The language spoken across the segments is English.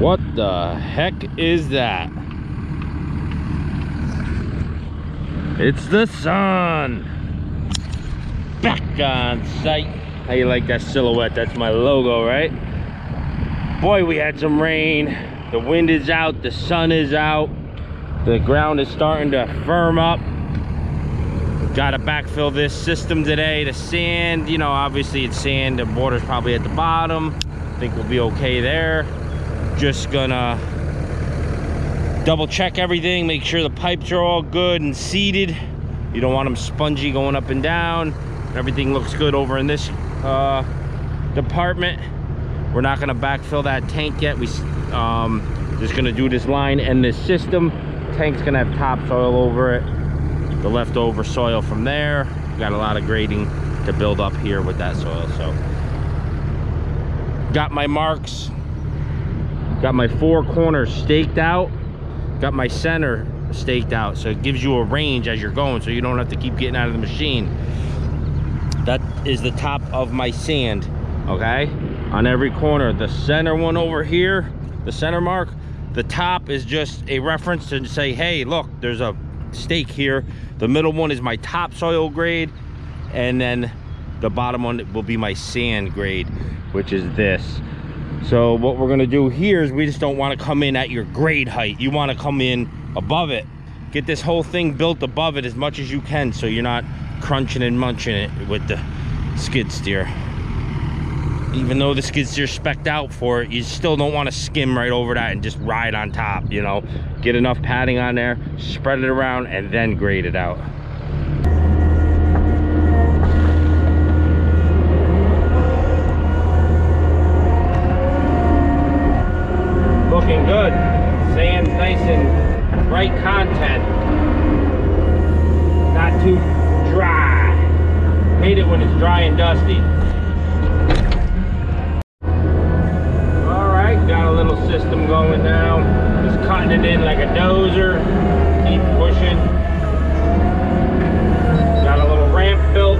What the heck is that? It's the sun. Back on site. How you like that silhouette? That's my logo, right? Boy, we had some rain. The wind is out, the sun is out. The ground is starting to firm up. Got to backfill this system today. The sand, you know, obviously it's sand. The water's probably at the bottom. I think we'll be okay there. Just gonna double check everything, make sure the pipes are all good and seated. You don't want them spongy going up and down. Everything looks good over in this department. We're not gonna backfill that tank yet. We just gonna do this line and this system. Tank's gonna have topsoil over it, the leftover soil from there. We got a lot of grading to build up here with that soil. So got my marks, got my 4 corners staked out, got my center staked out, so it gives you a range as you're going, so you don't have to keep getting out of the machine. That is the top of my sand, okay, on every corner. The center one over here, the center mark, the top is just a reference to say, hey, look, there's a stake here. The middle one is my topsoil grade, and then the bottom one will be my sand grade, which is this. So what we're gonna do here is we just don't want to come in at your grade height. You want to come in above it. Get this whole thing built above it as much as you can, so you're not crunching and munching it with the skid steer. Even though the skid steer's spec'd out for it, you still don't want to skim right over that and just ride on top, you know. Get enough padding on there, spread it around, and then grade it out. Looking good. Sand's nice and bright content. Not too dry. Hate it when it's dry and dusty. Alright, got a little system going now. Just cutting it in like a dozer. Keep pushing. Got a little ramp built.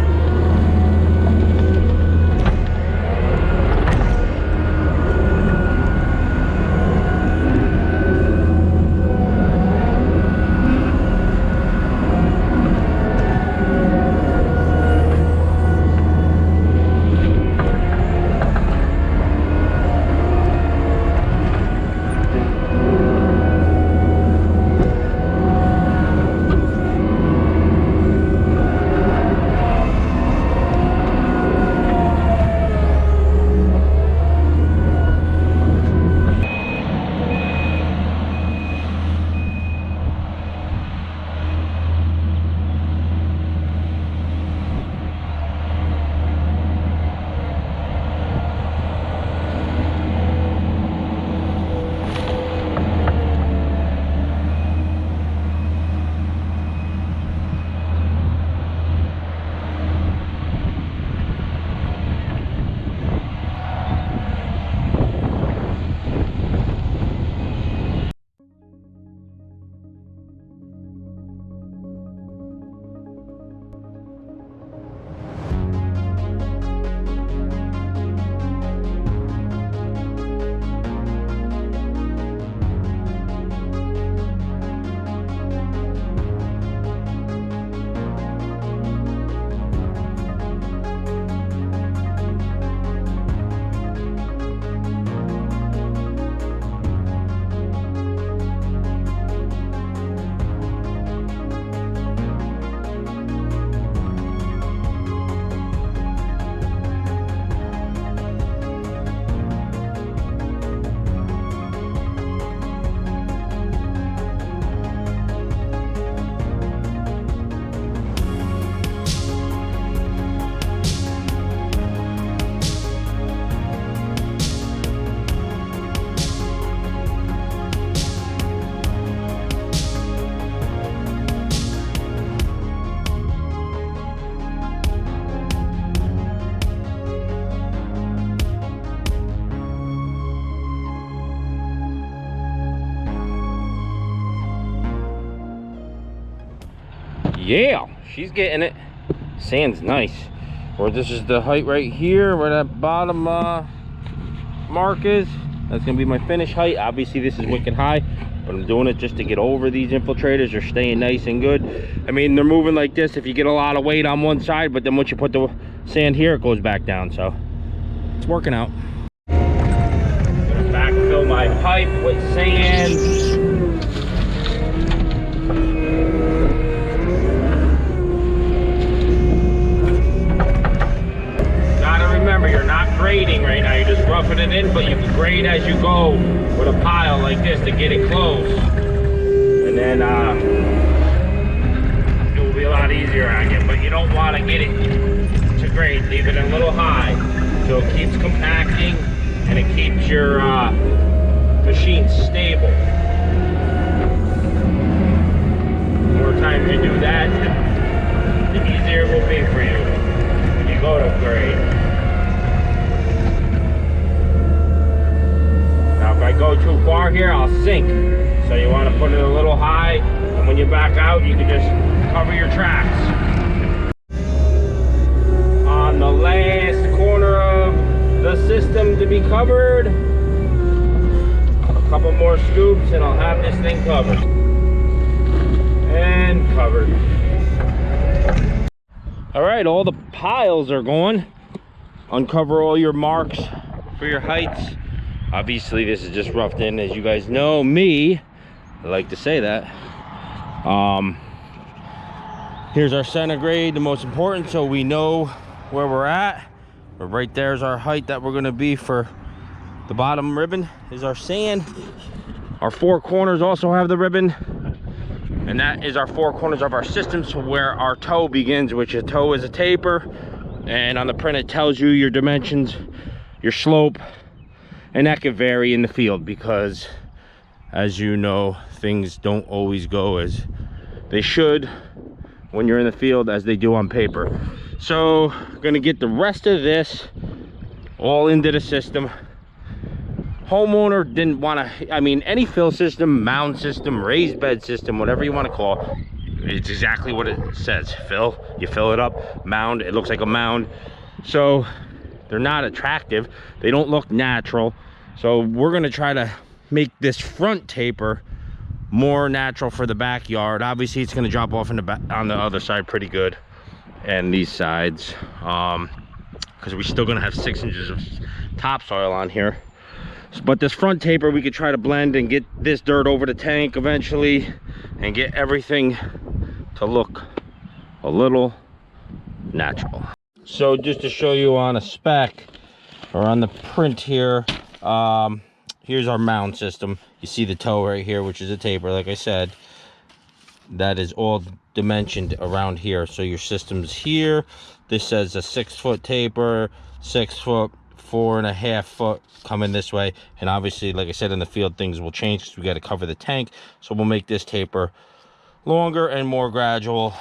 Yeah, she's getting it. Sand's nice. Or this is the height right here where that bottom mark is. That's gonna be my finish height. Obviously this is wicked high, but I'm doing it just to get over these infiltrators. They're staying nice and good. I mean, they're moving like this if you get a lot of weight on one side, but then once you put the sand here, it goes back down. So it's working out. Gonna backfill my pipe with sand. Remember, you're not grading right now, you're just roughing it in, but you can grade as you go with a pile like this to get it close. And then it will be a lot easier on you, but you don't want to get it to grade. Leave it a little high so it keeps compacting and it keeps your machine stable. The more times you do that, the easier it will be for you when you go to grade. Now if I go too far here, I'll sink. So you want to put it a little high, and when you back out, you can just cover your tracks. On the last corner of the system to be covered, a couple more scoops and I'll have this thing covered. And covered. All right, all the piles are going. Uncover all your marks for your heights. Obviously this is just roughed in, as you guys know me, I like to say that. Here's our center grade, the most important, so we know where we're at. But right there's our height that we're gonna be for the bottom ribbon is our sand. Our four corners also have the ribbon, and that is our four corners of our system, so where our toe begins, which a toe is a taper, and on the print it tells you your dimensions, your slope. And that could vary in the field because, as you know, things don't always go as they should when you're in the field as they do on paper. So I'm gonna get the rest of this all into the system. Homeowner didn't want to, I mean, any fill system, mound system, raised bed system, whatever you want to call it, it's exactly what it says. Fill, you fill it up. Mound, it looks like a mound. So they're not attractive, they don't look natural. So we're gonna try to make this front taper more natural for the backyard. Obviously it's gonna drop off in the back on the other side pretty good, and these sides, because we're still gonna have 6 inches of topsoil on here. But this front taper we could try to blend and get this dirt over the tank eventually and get everything to look a little natural. So just to show you on a spec or on the print here, here's our mound system. You see the toe right here, which is a taper, like I said. That is all dimensioned around here. So your system's here. This says a 6 foot taper, 6 foot, 4.5 foot coming this way. And obviously, like I said, in the field things will change because we got to cover the tank. So we'll make this taper longer and more gradual.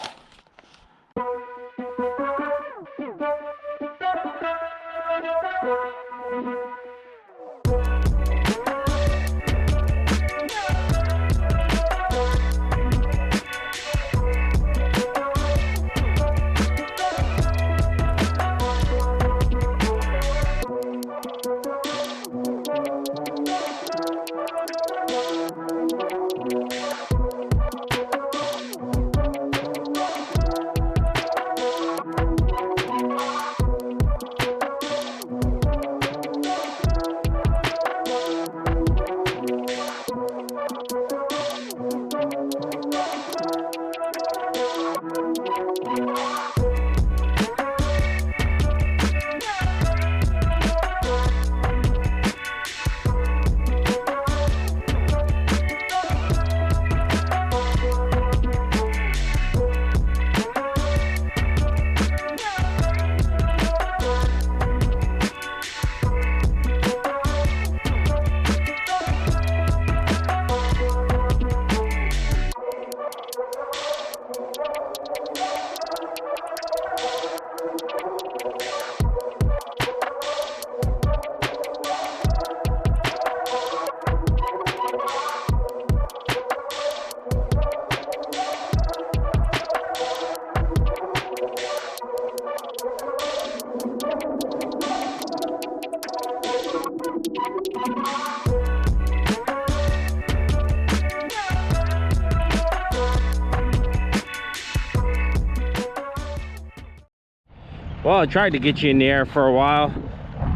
Well, I tried to get you in the air for a while.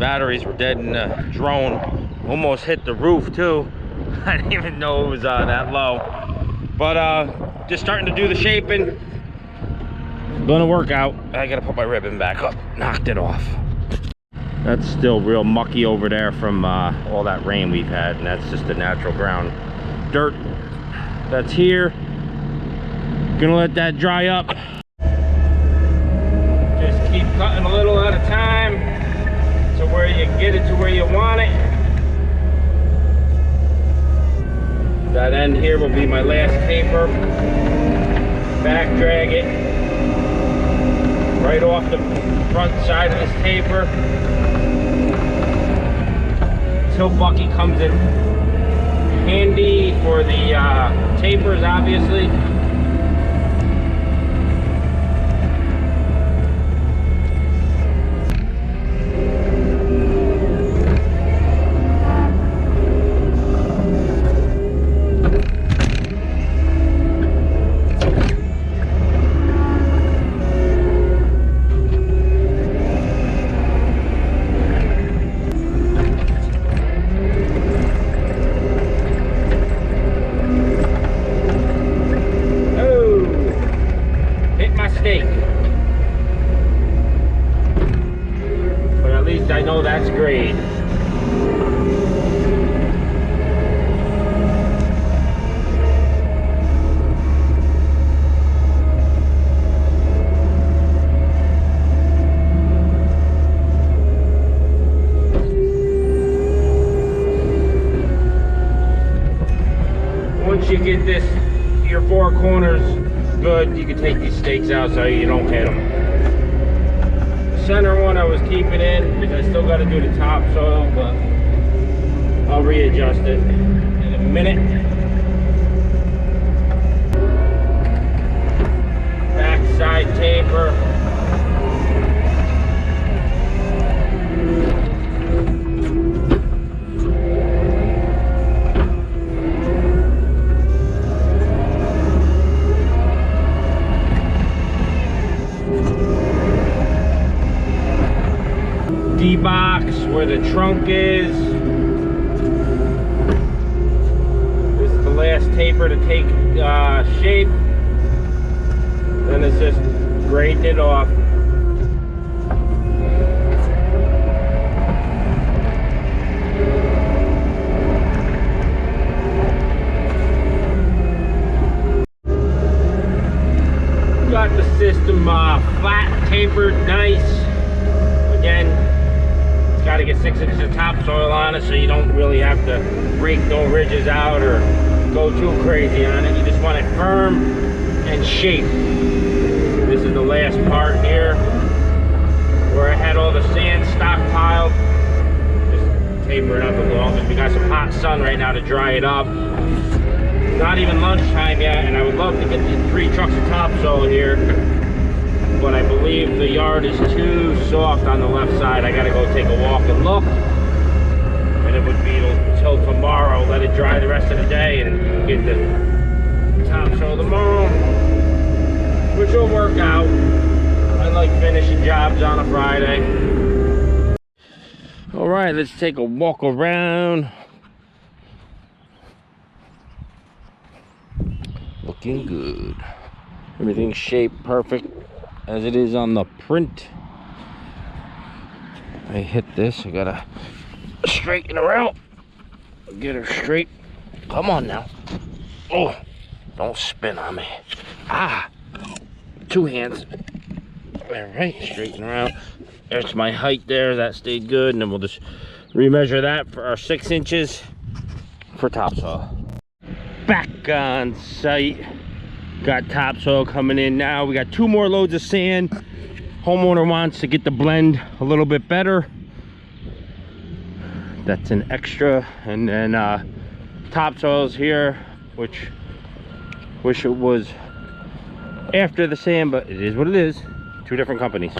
Batteries were dead in the drone. Almost hit the roof too. I didn't even know it was that low. But just starting to do the shaping. Gonna work out. I gotta put my ribbon back up. Knocked it off. That's still real mucky over there from all that rain we've had, and that's just the natural ground dirt that's here. Gonna let that dry up. Just keep cutting a little at a time to where you get it to where you want it. That end here will be my last taper. Back drag it right off the front side of this taper. Tilt bucket comes in handy for the tapers, obviously. You get this, your four corners good, you can take these stakes out so you don't hit them. The center one I was keeping in because I still got to do the topsoil, but I'll readjust it in a minute. Backside taper. D-box where the trunk is. This is the last taper to take shape. Then it's just grading it off. Got the system flat, tapered, nice. Again, got to get 6 inches of topsoil on it so you don't really have to rake no ridges out or go too crazy on it. You just want it firm and shape. This is the last part here where I had all the sand stockpiled. Just taper it up a little because we got some hot sun right now to dry it up. Not even lunchtime yet, and I would love to get the 3 trucks of topsoil here. But I believe the yard is too soft on the left side. I gotta go take a walk and look. And it would be till tomorrow. Let it dry the rest of the day and get the topsoil tomorrow. Which will work out. I like finishing jobs on a Friday. Alright, let's take a walk around. Looking good. Everything's shaped perfect as it is on the print. I hit this, I gotta straighten her out. Get her straight. Come on now. Oh, don't spin on me. Ah, 2 hands. All right, straighten her out. There's my height there, that stayed good. And then we'll just remeasure that for our 6 inches for topsoil. Back on site. Got topsoil coming in now. We got 2 more loads of sand. Homeowner wants to get the blend a little bit better. That's an extra. And then topsoil's here, which wish it was after the sand, but it is what it is. 2 different companies.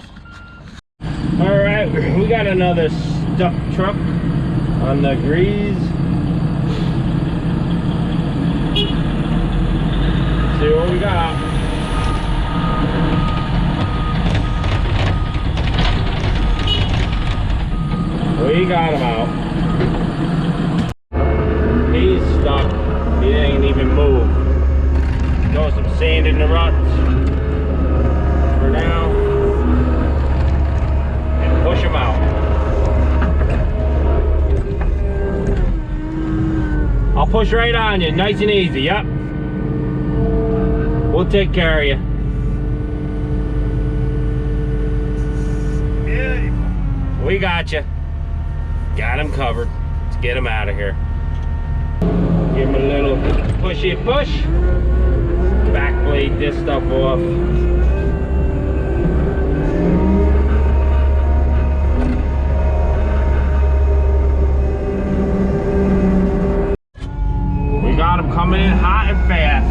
All right, we got another stuck truck on the grease. See what we got. We got him out. He's stuck. He ain't even move. Throw some sand in the ruts for now and push him out. I'll push right on you, nice and easy. Yep. We'll take care of you. We got you. Got him covered. Let's get him out of here. Give him a little pushy push. Backblade this stuff off. We got him coming in hot and fast.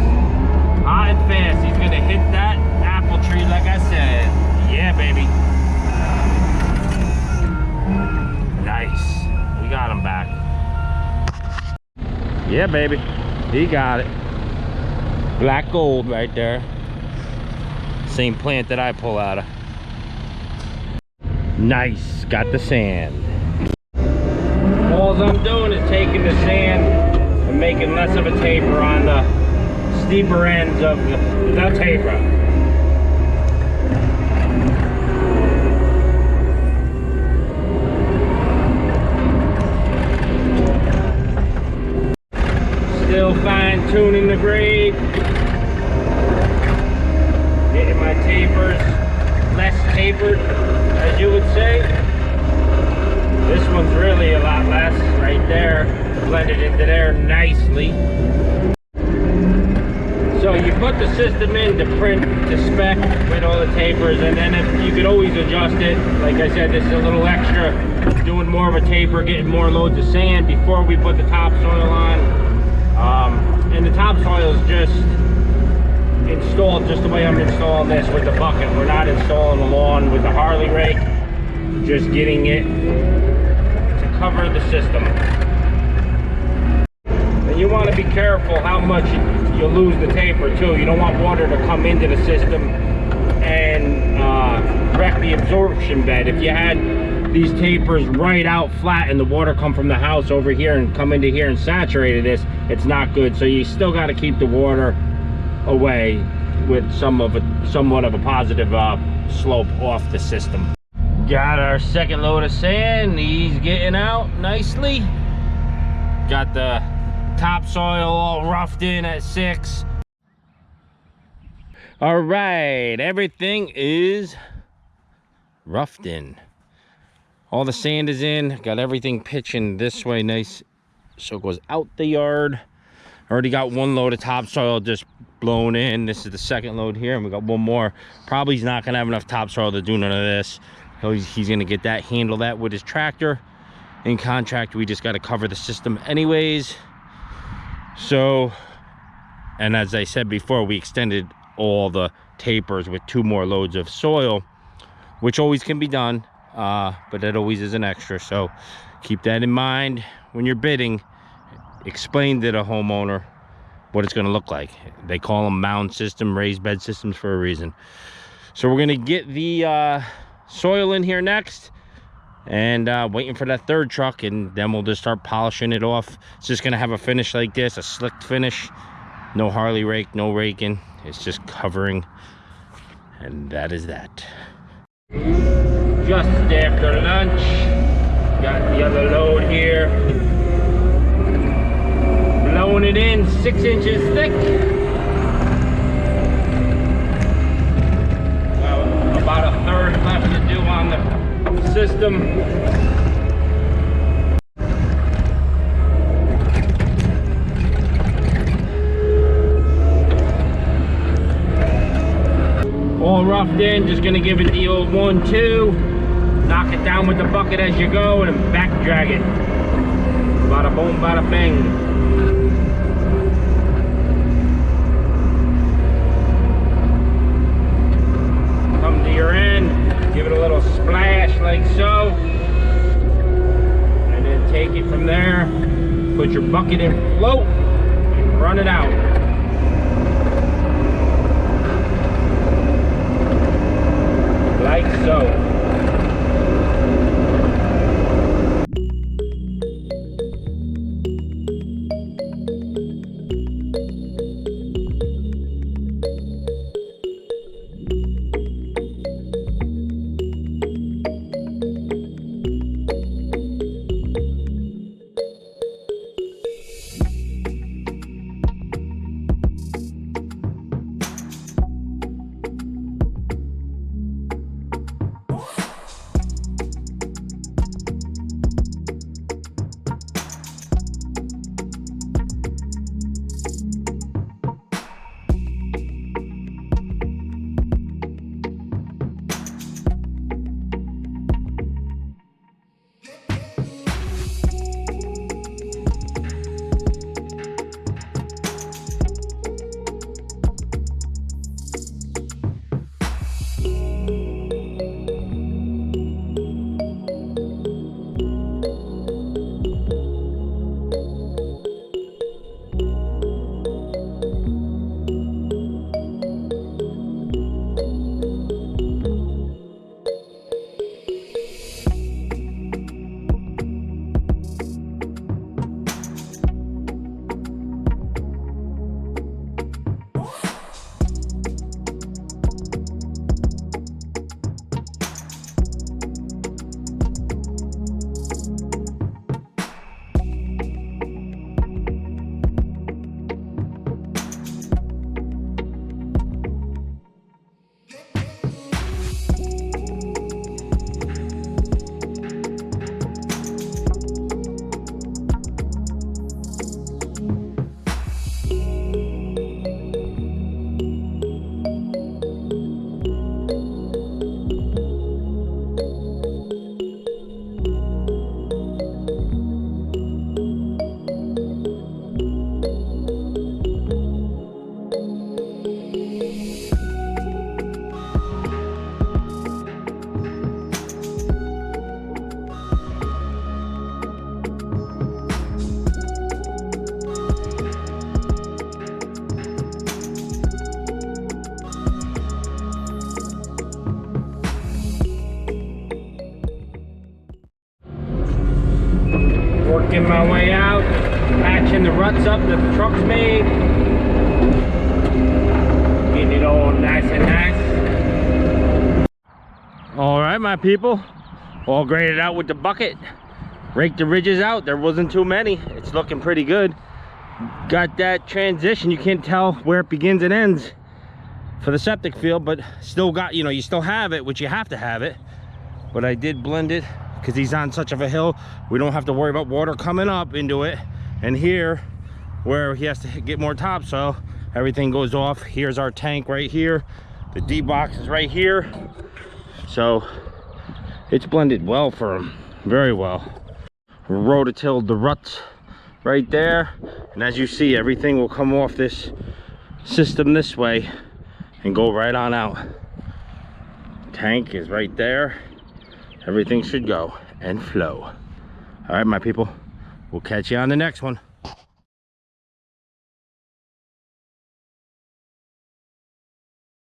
Hot and fast. He's gonna hit that apple tree like I said. Yeah, baby. Nice. We got him back. Yeah, baby. He got it. Black gold right there. Same plant that I pull out of. Nice. Got the sand. All I'm doing is taking the sand and making less of a taper on the steeper ends of the taper. Still fine tuning the grade, getting my tapers less tapered, as you would say. This one's really a lot less right there, blended into there nicely. So you put the system in to print to spec with all the tapers, and then if you could always adjust it. Like I said, this is a little extra, doing more of a taper, getting more loads of sand before we put the topsoil on. And the topsoil is just installed just the way I'm installing this with the bucket. We're not installing the lawn with the Harley rake, just getting it to cover the system. And you want to be careful how much you lose the taper too. You don't want water to come into the system and wreck the absorption bed. If you had these tapers right out flat and the water come from the house over here and come into here and saturate this, it's not good. So you still got to keep the water away with somewhat of a positive slope off the system. Got our second load of sand. He's getting out nicely. Got the topsoil all roughed in at 6. All right, everything is roughed in. All the sand is in. Got everything pitching this way nice, so it goes out the yard. Already got one load of topsoil just blown in. This is the second load here, and we got one more. Probably he's not gonna have enough topsoil to do none of this. He's gonna get that, handle that with his tractor. In contract, we just got to cover the system anyways. So, and as I said before, we extended all the tapers with 2 more loads of soil, which always can be done, but that always is an extra. So keep that in mind when you're bidding. Explain to the homeowner what it's going to look like. They call them mound system, raised bed systems for a reason. So we're going to get the soil in here next, and waiting for that third truck, and then we'll just start polishing it off. It's just going to have a finish like this, a slicked finish. No Harley rake, no raking. It's just covering, and that is that. Just after lunch, got the other load here. Blowing it in 6 inches thick. About a third left to do on the system. All roughed in, just gonna give it the old 1-2. Knock it down with the bucket as you go, and then back drag it. Bada boom, bada bang. Come to your end, give it a little splash like so, and then take it from there. Put your bucket in float and run it out. Like so. ruts up that the truck's made. Getting it all nice and nice. All right, my people, all graded out with the bucket. Raked the ridges out. There wasn't too many. It's looking pretty good. Got that transition. You can't tell where it begins and ends for the septic field, but still got, you know, you still have it, which you have to have it. But I did blend it because he's on such of a hill. We don't have to worry about water coming up into it. And here, where he has to get more topsoil, everything goes off. Here's our tank right here. The D box is right here. So it's blended well for him, very well. Rototilled the ruts right there, and as you see, everything will come off this system this way and go right on out. Tank is right there. Everything should go and flow. All right, my people, we'll catch you on the next one.